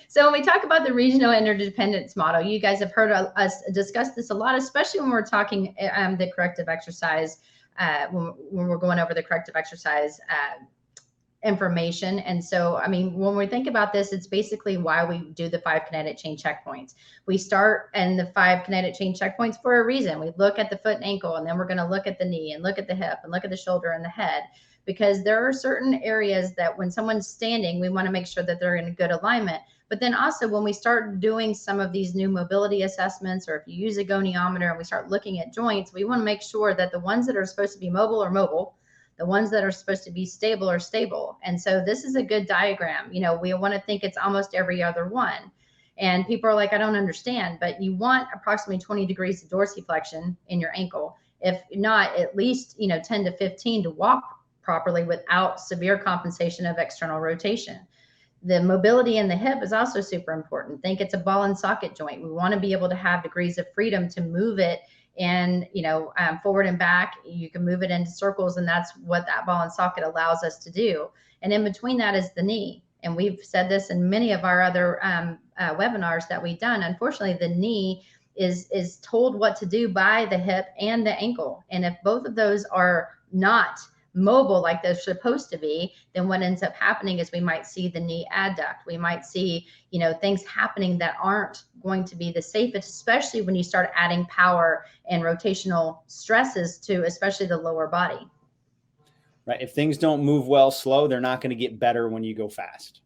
So when we talk about the regional interdependence model, you guys have heard us discuss this a lot, especially when we're talking the corrective exercise, when we're going over the corrective exercise information. And so, I mean, when we think about this, it's basically why we do the 5 kinetic chain checkpoints. We start in the 5 kinetic chain checkpoints for a reason. We look at the foot and ankle, and then we're going to look at the knee and look at the hip and look at the shoulder and the head, because there are certain areas that when someone's standing, we want to make sure that they're in good alignment. But then also when we start doing some of these new mobility assessments, or if you use a goniometer and we start looking at joints, we want to make sure that the ones that are supposed to be mobile are mobile, the ones that are supposed to be stable are stable. And so this is a good diagram. You know, we want to think it's almost every other one. And people are like, I don't understand, but you want approximately 20 degrees of dorsiflexion in your ankle. If not, at least, 10 to 15 to walk properly without severe compensation of external rotation. The mobility in the hip is also super important. Think it's a ball and socket joint. We want to be able to have degrees of freedom to move it and forward and back. You can move it into circles, and that's what that ball and socket allows us to do. And in between that is the knee. And we've said this in many of our other webinars that we've done. Unfortunately, the knee is told what to do by the hip and the ankle. And if both of those are not mobile like they're supposed to be, then what ends up happening is we might see the knee adduct. We might see, things happening that aren't going to be the safest, especially when you start adding power and rotational stresses to especially the lower body. Right. If things don't move well slow, they're not going to get better when you go fast.